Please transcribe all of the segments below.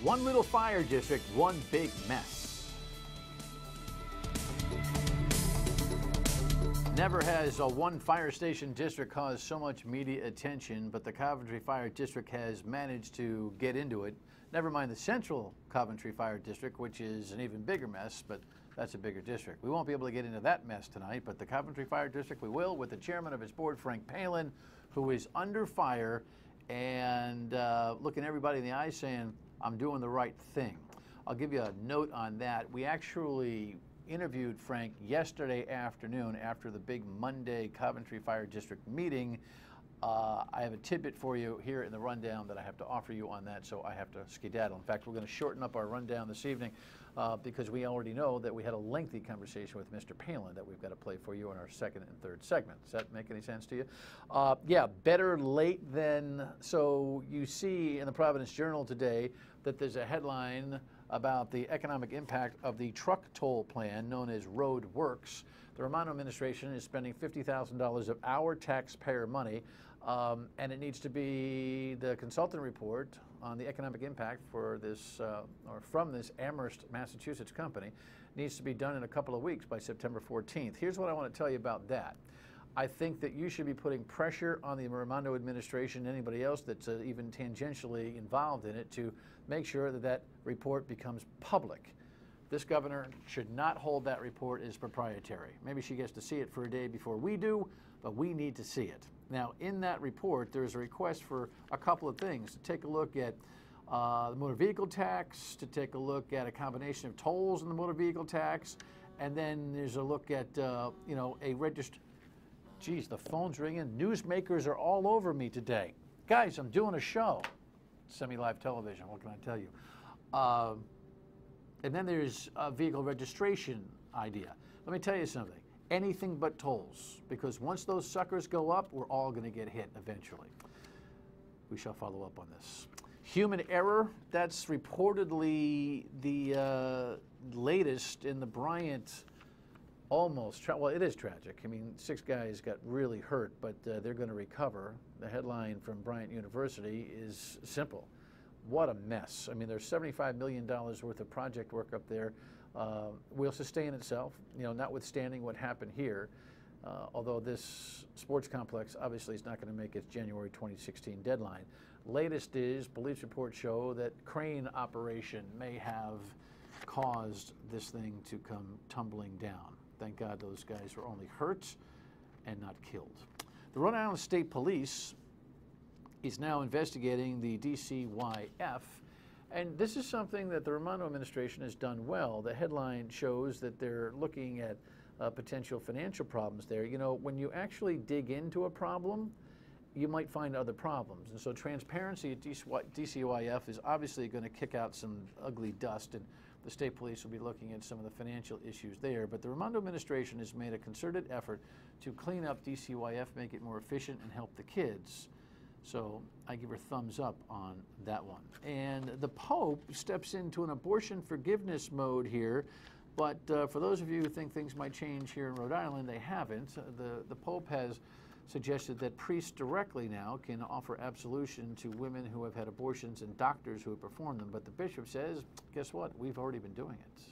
One little fire district, one big mess. Never has a one fire station district caused so much media attention, but the Coventry Fire District has managed to get into it. Never mind the Central Coventry Fire District, which is an even bigger mess, but that's a bigger district. We won't be able to get into that mess tonight, but the Coventry Fire District we will, with the chairman of its board, Frank Palin, who is under fire and looking everybody in the eye saying, I'm doing the right thing. I'll give you a note on that. We actually interviewed Frank yesterday afternoon after the big Monday Coventry Fire District meeting. I have a tidbit for you here in the rundown that I have to offer you on that, so I have to skedaddle. In fact, we're going to shorten up our rundown this evening because we already know that we had a lengthy conversation with Mr. Palin that we've got to play for you in our second and third segment. Does that make any sense to you? Yeah, better late than... So you see in the Providence Journal today that there's a headline about the economic impact of the truck toll plan known as Road Works. The Romano administration is spending $50,000 of our taxpayer money, and it needs to be the consultant report on the economic impact for this, or from this Amherst, Massachusetts company, needs to be done in a couple of weeks by September 14th. Here's what I want to tell you about that. I think that you should be putting pressure on the Romano administration, anybody else that's even tangentially involved in it, to make sure that that report becomes public. This governor should not hold that report as proprietary. Maybe she gets to see it for a day before we do, but we need to see it. Now, in that report, there's a request for a couple of things: to take a look at the motor vehicle tax, to take a look at a combination of tolls in the motor vehicle tax, and then there's a look at, you know, a registered... Geez, the phone's ringing. Newsmakers are all over me today. Guys, I'm doing a show. Semi-live television, what can I tell you? And then there's a vehicle registration idea. Let me tell you something. Anything but tolls, because once those suckers go up, we're all going to get hit eventually. We shall follow up on this. Human error, that's reportedly the latest in the Bryant well, it is tragic. I mean, 6 guys got really hurt, but they're going to recover. The headline from Bryant University is simple. What a mess. I mean, there's $75 million worth of project work up there. Will sustain itself, you know, notwithstanding what happened here. Although this sports complex obviously is not going to make its January 2016 deadline. Latest is police reports show that crane operation may have caused this thing to come tumbling down. Thank God those guys were only hurt and not killed. The Rhode Island State Police is now investigating the DCYF, and this is something that the Romano administration has done well. The headline shows that they're looking at potential financial problems there. You know, when you actually dig into a problem, you might find other problems. And so transparency at DCYF is obviously going to kick out some ugly dust, and the state police will be looking at some of the financial issues there. But the Romano administration has made a concerted effort to clean up DCYF, make it more efficient, and help the kids. So I give her thumbs up on that one. And the Pope steps into an abortion forgiveness mode here. But for those of you who think things might change here in Rhode Island, they haven't. The Pope has suggested that priests directly now can offer absolution to women who have had abortions and doctors who have performed them. But the bishop says, guess what? We've already been doing it.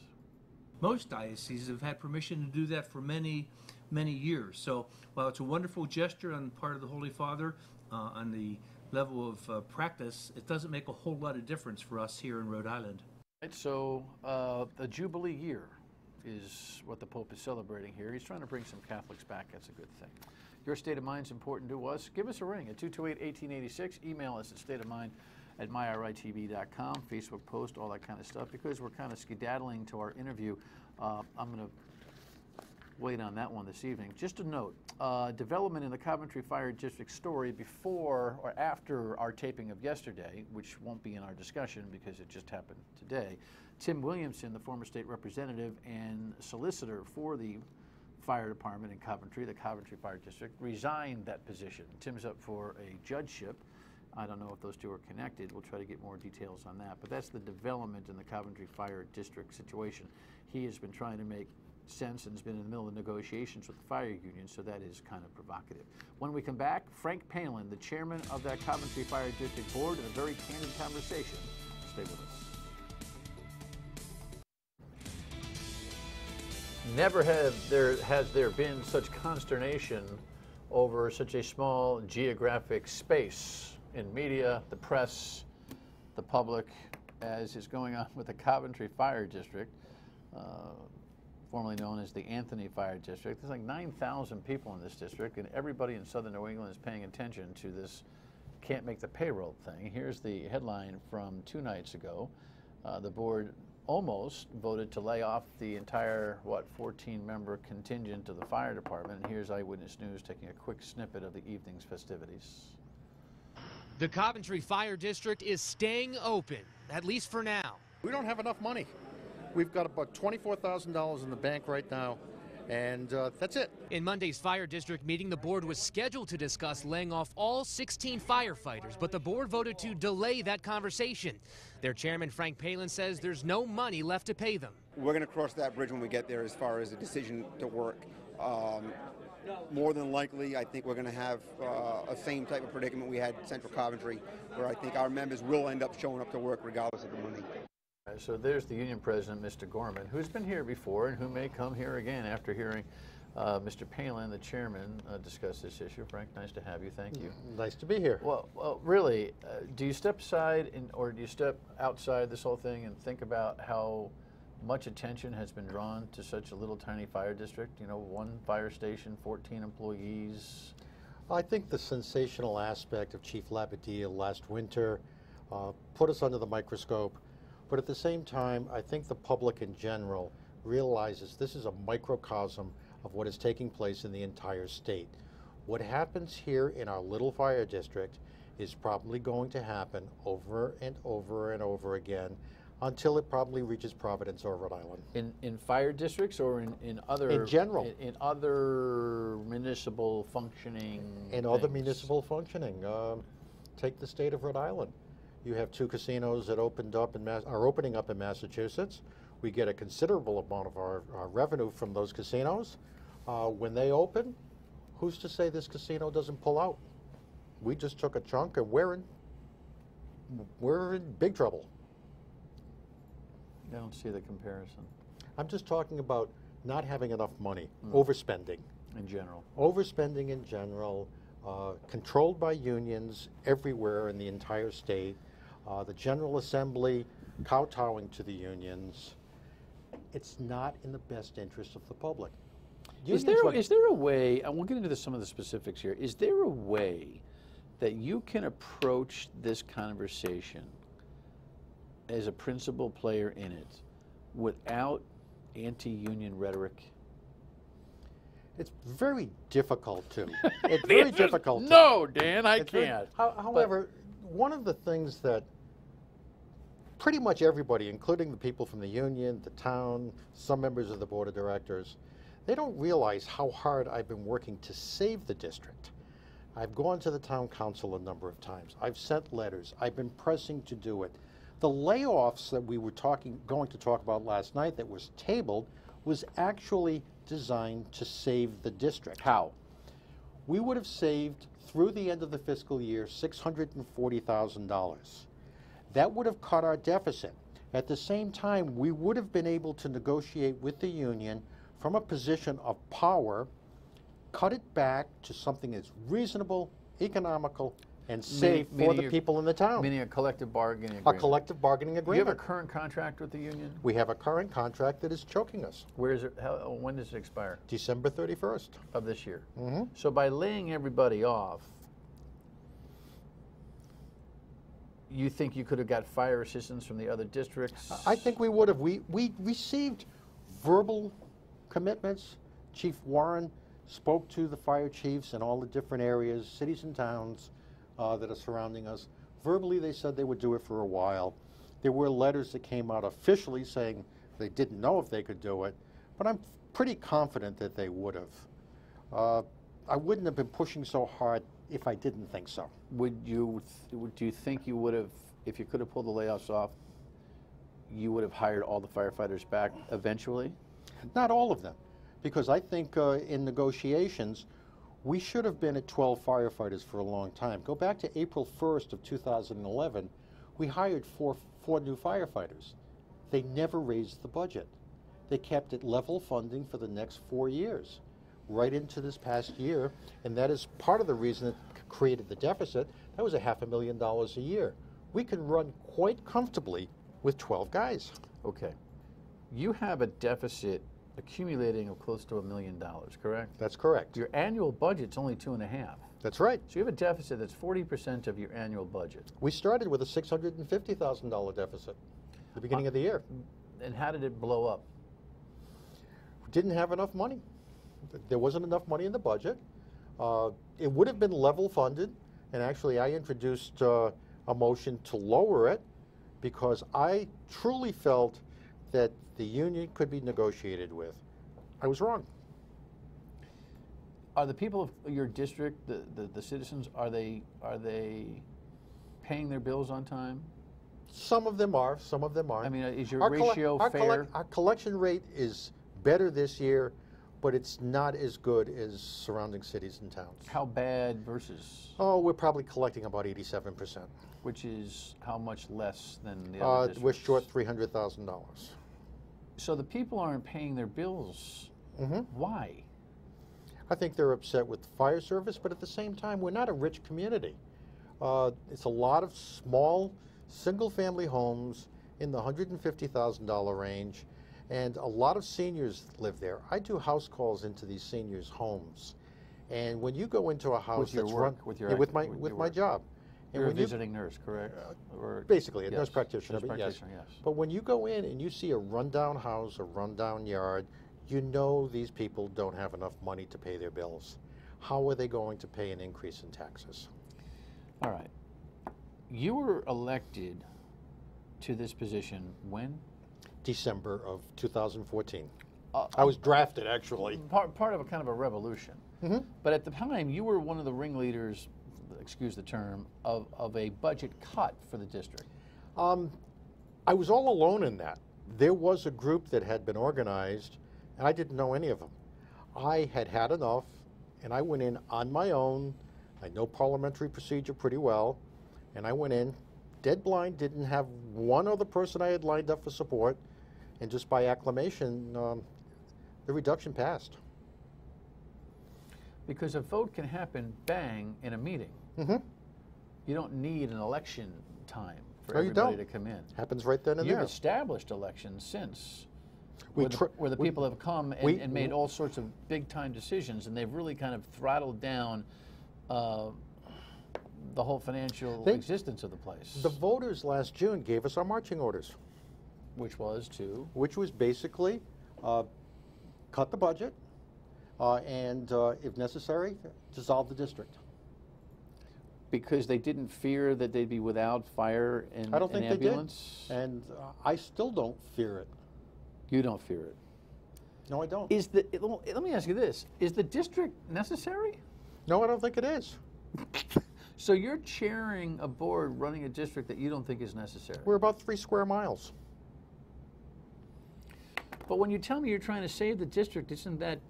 Most dioceses have had permission to do that for many, many years. So while it's a wonderful gesture on the part of the Holy Father, on the level of practice, it doesn't make a whole lot of difference for us here in Rhode Island. Right, so a Jubilee year is what the Pope is celebrating here. He's trying to bring some Catholics back. That's a good thing. Your state of mind is important to us. Give us a ring at 228-1886. Email us at stateofmind@myritv.com. Facebook post, all that kind of stuff. Because we're kind of skedaddling to our interview, I'm going to wait on that one this evening. Just a note, development in the Coventry Fire District story before or after our taping of yesterday, which won't be in our discussion because it just happened today. Tim Williamson, the former state representative and solicitor for the fire department in Coventry, the Coventry Fire District, resigned that position. Tim's up for a judgeship. I don't know if those two are connected. We'll try to get more details on that. But that's the development in the Coventry Fire District situation. He has been trying to make sense and has been in the middle of negotiations with the fire union, so that is kind of provocative. When we come back, Frank Palin, the chairman of that Coventry Fire District Board, in a very candid conversation. Stay with us. Never has there been such consternation over such a small geographic space in media, the press, the public, as is going on with the Coventry Fire District, formerly known as the Anthony Fire District. There's like 9,000 people in this district, and everybody in southern New England is paying attention to this can't make the payroll thing. Here's the headline from 2 nights ago. The board almost voted to lay off the entire, 14-member contingent of the fire department. And here's Eyewitness News taking a quick snippet of the evening's festivities. The Coventry Fire District is staying open, at least for now. We don't have enough money. We've got about $24,000 in the bank right now, and that's it. In Monday's fire district meeting, the board was scheduled to discuss laying off all 16 firefighters, but the board voted to delay that conversation. Their chairman, Frank Palin, says there's no money left to pay them. We're going to cross that bridge when we get there as far as a decision to work. More than likely, I think we're going to have a same type of predicament we had at Central Coventry, where I think our members will end up showing up to work regardless of the money. So there's the union president, Mr. Gorman, who's been here before and who may come here again after hearing Mr. Palin, the chairman, discuss this issue. Frank, nice to have you. Thank you. Nice to be here. Well, really, do you step aside or do you step outside this whole thing and think about how much attention has been drawn to such a little tiny fire district? You know, 1 fire station, 14 employees. I think the sensational aspect of Chief Labadie last winter put us under the microscope. But at the same time, I think the public in general realizes this is a microcosm of what is taking place in the entire state. What happens here in our little fire district is probably going to happen over and over and over again until it probably reaches Providence or Rhode Island. In fire districts or in other... In general. In other municipal functioning In other municipal functioning. Take the state of Rhode Island. You have 2 casinos that are opening up in Massachusetts. We get a considerable amount of our revenue from those casinos. When they open, who's to say this casino doesn't pull out? We just took a chunk and we're in big trouble. I don't see the comparison. I'm just talking about not having enough money, overspending. In general. Overspending in general, controlled by unions everywhere in the entire state. The General Assembly kowtowing to the unions. It's not in the best interest of the public. Is there a way, and we'll get into some of the specifics here, is there a way that you can approach this conversation as a principal player in it without anti-union rhetoric? It's very difficult to. It's very difficult. No, Dan, I can't. However, one of the things that pretty much everybody, including the people from the union, the town, some members of the board of directors, they don't realize how hard I've been working to save the district. I've gone to the town council a number of times. I've sent letters. I've been pressing to do it. The layoffs that we were going to talk about last night that was tabled was actually designed to save the district. How? We would have saved, through the end of the fiscal year, $640,000. That would have cut our deficit. At the same time, we would have been able to negotiate with the union from a position of power, cut it back to something that's reasonable, economical, and safe for the people in the town. Meaning a collective bargaining agreement. A collective bargaining agreement. Do you have a current contract with the union? We have a current contract that is choking us. Where is it? When does it expire? December 31st. Of this year. Mm-hmm. So by laying everybody off, you think you could have got fire assistance from the other districts? I think we would have. We received verbal commitments. Chief Warren spoke to the fire chiefs in all the different areas, cities and towns that are surrounding us. Verbally, they said they would do it for a while. There were letters that came out officially saying they didn't know if they could do it, but I'm pretty confident that they would have. I wouldn't have been pushing so hard if I didn't think so. Do you think you would have, if you could have pulled the layoffs off, you would have hired all the firefighters back eventually? Not all of them, because I think in negotiations, we should have been at 12 firefighters for a long time. Go back to April 1st of 2011, we hired four new firefighters. They never raised the budget. they kept it level funding for the next 4 years, right into this past year, and that is part of the reason it created the deficit. That was $500,000 a year. We can run quite comfortably with 12 guys. Okay. You have a deficit accumulating of close to $1 million, correct? That's correct. Your annual budget's only 2.5. That's right. So you have a deficit that's 40% of your annual budget. We started with a $650,000 deficit at the beginning of the year. And how did it blow up? We didn't have enough money. There wasn't enough money in the budget. It would have been level funded, and actually I introduced a motion to lower it because I truly felt that the union could be negotiated with. I was wrong. Are the people of your district, the citizens, are they paying their bills on time? Some of them are, some of them aren't. I mean, is your ratio fair? Our collection rate is better this year, but it's not as good as surrounding cities and towns. How bad versus? Oh, we're probably collecting about 87%. Which is how much less than the other districts? We're short $300,000. So the people aren't paying their bills. Mm-hmm. Why? I think they're upset with the fire service, but at the same time, we're not a rich community. It's a lot of small, single-family homes in the $150,000 range, and a lot of seniors live there. I do house calls into these seniors' homes, and when you go into a house With your that's work, run with your with my work. job, You're and a when visiting nurse, correct? Or basically a yes, nurse practitioner, nurse but yes. practitioner, yes. But when you go in and you see a rundown house, a rundown yard, you know these people don't have enough money to pay their bills. How are they going to pay an increase in taxes? All right. You were elected to this position when? December of 2014. I was drafted, actually. Part of a kind of a revolution. Mm-hmm. But at the time, you were one of the ringleaders, excuse the term, of a budget cut for the district. I was all alone in that. There was a group that had been organized, and I didn't know any of them. I had had enough, and I went in on my own. I know parliamentary procedure pretty well, and I went in dead blind, didn't have one other person I had lined up for support, and just by acclamation, the reduction passed. Because a vote can happen, bang, in a meeting. Mm-hmm. You don't need an election time for No, you everybody don't. to come in. Happens right then and You've there. established elections since, We where the we- people have come and made all sorts of big-time decisions, and they've really kind of throttled down the whole financial existence of the place. The voters last June gave us our marching orders, Which was to? which was basically cut the budget and, if necessary, dissolve the district. Because they didn't fear that they'd be without fire and, I don't think ambulance? they did, and I still don't fear it. You don't fear it. No, I don't. Let me ask you this. Is the district necessary? No, I don't think it is. So you're chairing a board running a district that you don't think is necessary. We're about 3 square miles. But when you tell me you're trying to save the district, isn't that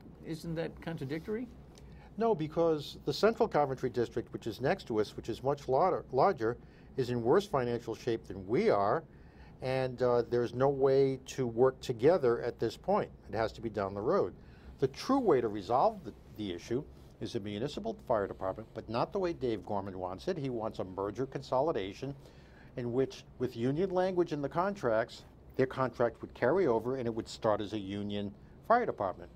contradictory? No, because the Central Coventry District, which is next to us, which is much larger, is in worse financial shape than we are, and there's no way to work together at this point. It has to be down the road. The true way to resolve the issue is a municipal fire department, but not the way Dave Gorman wants it. He wants a merger consolidation in which, with union language in the contracts, their contract would carry over and it would start as a union fire department.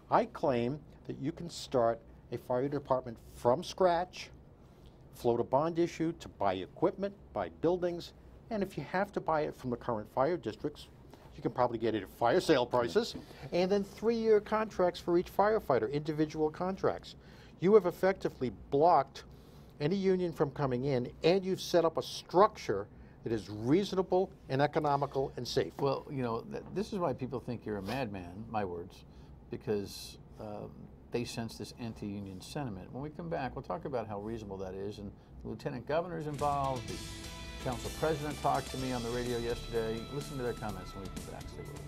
I claim that you can start a fire department from scratch, float a bond issue to buy equipment, buy buildings, and if you have to buy it from the current fire districts, you can probably get it at fire sale prices, and then 3-year contracts for each firefighter, individual contracts. You have effectively blocked any union from coming in, and you've set up a structure that is reasonable and economical and safe. Well, you know, this is why people think you're a madman, my words, because they sense this anti-union sentiment. When we come back, we'll talk about how reasonable that is, and the lieutenant governor's involved, the council president talked to me on the radio yesterday. Listen to their comments when we come back. Stay with us.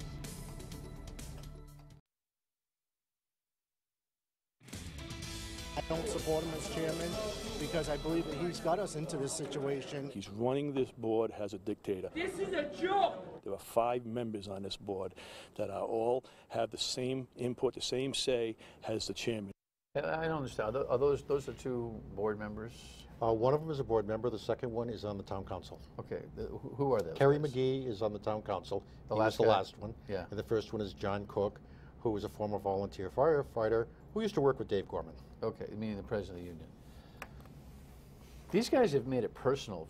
I don't support him as chairman because I believe that he's got us into this situation. He's running this board as a dictator. This is a joke. There are 5 members on this board that are all have the same input, the same say as the chairman. I don't understand. Are those are 2 board members? One of them is a board member. The second one is on the town council. Okay. Who are those? Terry guys? McGee is on the town council. The He last was the guy? last one. Yeah. And the first one is John Cook, who was a former volunteer firefighter who used to work with Dave Gorman. Okay, meaning the president of the union. These guys have made it personal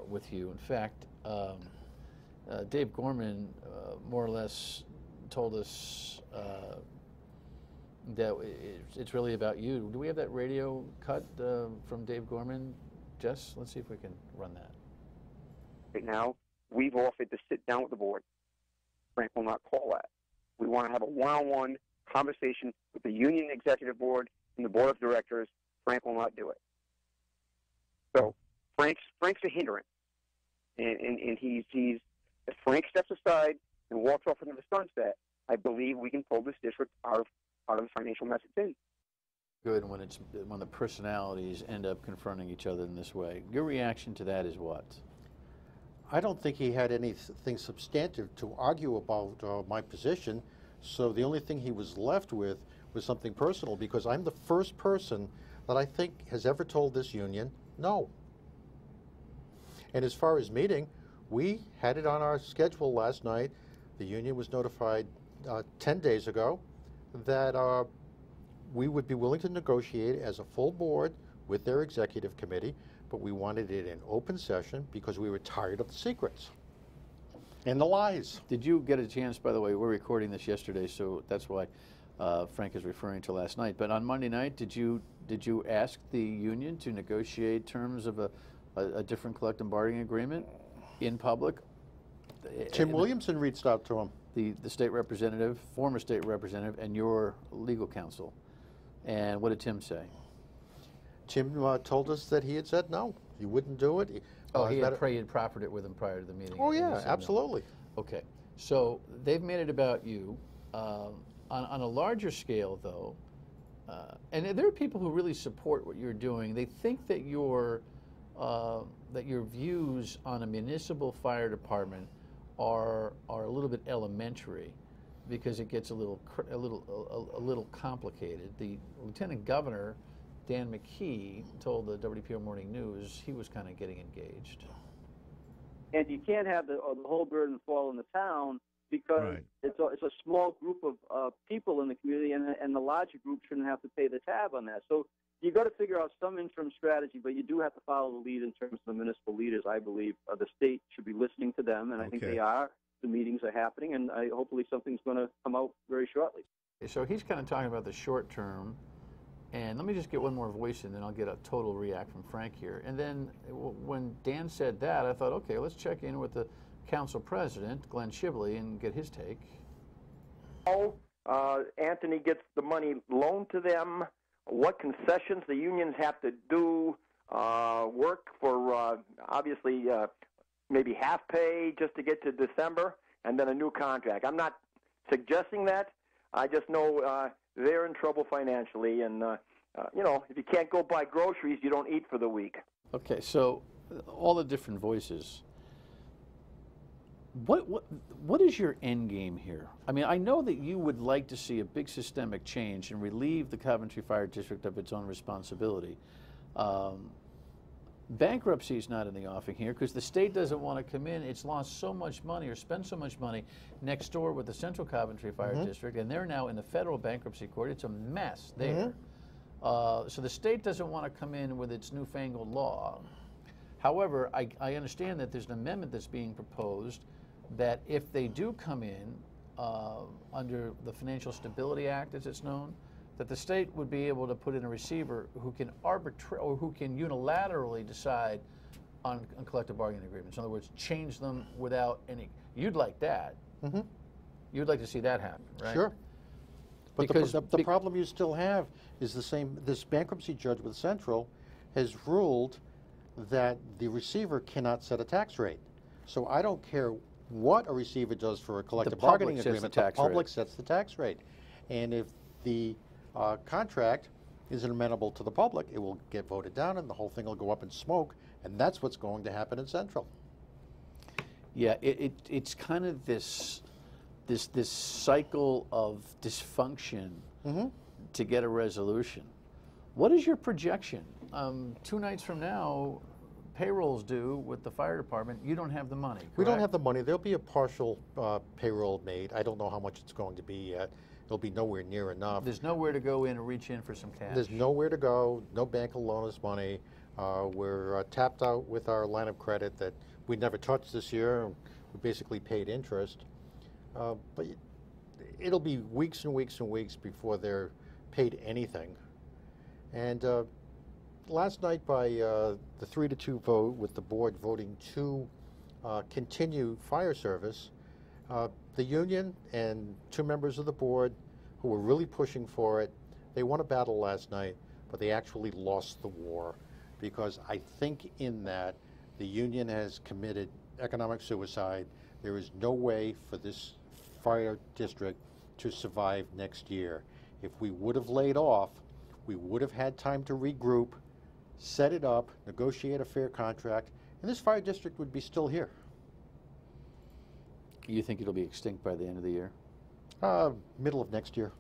with you. In fact, Dave Gorman more or less told us that it's really about you. Do we have that radio cut from Dave Gorman? Jess, let's see if we can run that. Right now, we've offered to sit down with the board. Frank will not call that. We want to have a one-on-one conversation with the union executive board and the board of directors. Frank will not do it. So Frank's a hindrance, and he's if Frank steps aside and walks off into the sunset, I believe we can pull this district out of the financial mess it's in. Good when the personalities end up confronting each other in this way. Your reaction to that is what? I don't think he had anything substantive to argue about my position, so the only thing he was left with was something personal, because I'm the first person that I think has ever told this union no. And as far as meeting, we had it on our schedule last night. The union was notified 10 days ago that we would be willing to negotiate as a full board with their executive committee, but we wanted it in open session because we were tired of the secrets and the lies. Did you get a chance, by the way, we're recording this yesterday, so that's why Frank is referring to last night, but on Monday night, did you ask the union to negotiate terms of a different collective bargaining agreement in public? Tim Williamson reached out to him. The state representative, former state representative, and your legal counsel. And what did Tim say? Tim told us that he had said no, he wouldn't do it. He had proffered it with him prior to the meeting. Oh yeah, absolutely. No. Okay, so they've made it about you. On a larger scale, though, and there are people who really support what you're doing. They think that your views on a municipal fire department are a little bit elementary, because it gets a little complicated. The Lieutenant Governor, Dan McKee, told the WPO Morning News he was kind of getting engaged. And you can't have the whole burden fall on the town, because it's a small group of people in the community, and the larger group shouldn't have to pay the tab on that. So you've got to figure out some interim strategy, but you do have to follow the lead in terms of the municipal leaders. I believe the state should be listening to them, and I think they are. The meetings are happening, and hopefully something's going to come out very shortly. So he's kind of talking about the short term, and let me just get one more voice in, then I'll get a total react from Frank here. And then when Dan said that, I thought, okay, let's check in with the council president, Glenn Shibley, and get his take. Anthony gets the money loaned to them, what concessions the unions have to do, work for obviously maybe half pay just to get to December, and then a new contract. I'm not suggesting that. I just know they're in trouble financially, and if you can't go buy groceries, you don't eat for the week. Okay, so all the different voices. What is your end game here? I mean, I know that you would like to see a big systemic change and relieve the Coventry Fire District of its own responsibility. Bankruptcy is not in the offing here because the state doesn't want to come in. It's lost so much money or spent so much money next door with the Central Coventry Fire District, and they're now in the federal bankruptcy court. It's a mess there. So the state doesn't want to come in with its newfangled law. However, I understand that there's an amendment that's being proposed that if they do come in under the Financial Stability Act, as it's known, that the state would be able to put in a receiver who can unilaterally decide on collective bargaining agreements. In other words, change them without any. You'd like that. You'd like to see that happen, right? Sure. But the problem you still have is the same. This bankruptcy judge with Central has ruled that the receiver cannot set a tax rate. So I don't care what a receiver does for a collective bargaining agreement. The public sets the tax rate. And if the contract isn't amenable to the public, it will get voted down and the whole thing will go up in smoke, and that's what's going to happen in Central. Yeah, it's kind of this cycle of dysfunction to get a resolution. What is your projection? 2 nights from now, payroll's due with the fire department. You don't have the money, correct? We don't have the money. There'll be a partial payroll made. I don't know how much it's going to be yet. It'll be nowhere near enough. There's nowhere to go in and reach in for some cash. There's nowhere to go. No bank will loan us money. We're tapped out with our line of credit that we never touched this year. We basically paid interest. But it'll be weeks and weeks and weeks before they're paid anything. And last night by the 3-2 vote, with the board voting to continue fire service, the union and 2 members of the board who were really pushing for it, they won a battle last night, but they actually lost the war, because I think in that the union has committed economic suicide. There is no way for this fire district to survive next year. If we would have laid off, we would have had time to regroup, set it up, negotiate a fair contract, and this fire district would be still here. You think it'll be extinct by the end of the year? Middle of next year.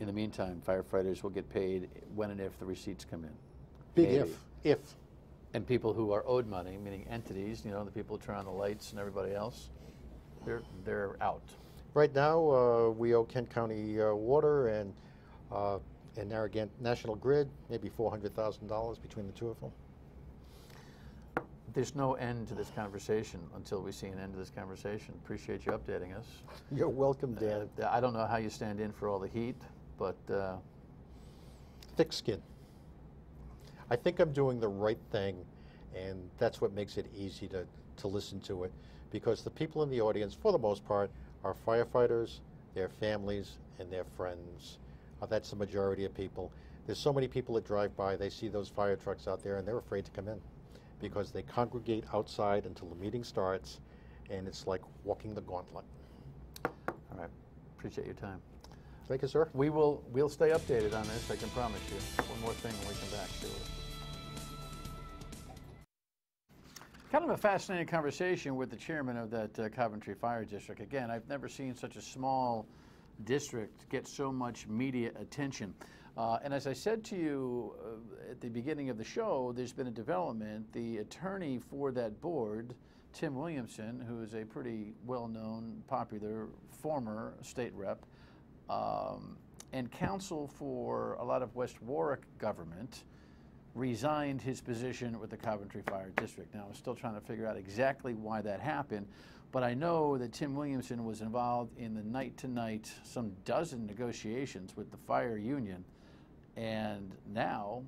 In the meantime, firefighters will get paid when and if the receipts come in. Big Maybe. if. And people who are owed money, meaning entities, you know, the people who turn on the lights and everybody else, they're out. Right now, we owe Kent County Water and Narragansett National Grid maybe $400,000 between the 2 of them. There's no end to this conversation until we see an end to this conversation. Appreciate you updating us. You're welcome, Dan. I don't know how you stand in for all the heat, but... thick skin. I think I'm doing the right thing, and that's what makes it easy to listen to it, because the people in the audience, for the most part, are firefighters, their families, and their friends. That's the majority of people. There's so many people that drive by, they see those fire trucks out there, and they're afraid to come in, because they congregate outside until the meeting starts, and it's like walking the gauntlet. All right. Appreciate your time. Thank you, sir. We'll stay updated on this, I can promise you. One more thing when we come back to it. Kind of a fascinating conversation with the chairman of that Coventry Fire District. Again, I've never seen such a small district get so much media attention. And as I said to you at the beginning of the show, there's been a development. The attorney for that board, Tim Williamson, who is a pretty well-known, popular former state rep, and counsel for a lot of West Warwick government, resigned his position with the Coventry Fire District. Now, I'm still trying to figure out exactly why that happened, but I know that Tim Williamson was involved in the night-to-night, some dozen negotiations with the fire union, and now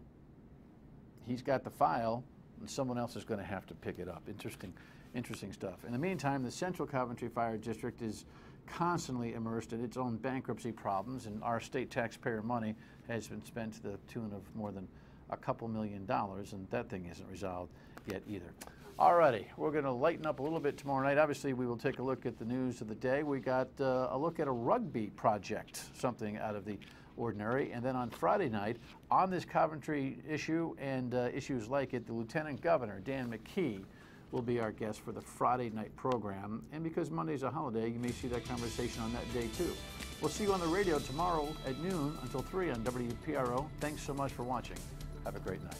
he's got the file, and someone else is going to have to pick it up. Interesting stuff. In the meantime, the Central Coventry Fire District is constantly immersed in its own bankruptcy problems, and our state taxpayer money has been spent to the tune of more than a couple $1 million, and that thing isn't resolved yet either. All righty, we're going to lighten up a little bit tomorrow night. Obviously, we will take a look at the news of the day. We got a look at a rugby project, something out of the ordinary. And then on Friday night, on this Coventry issue and issues like it, the Lieutenant Governor, Dan McKee, will be our guest for the Friday night program. And because Monday's a holiday, you may see that conversation on that day too. We'll see you on the radio tomorrow at noon until 3 on WPRO. Thanks so much for watching. Have a great night.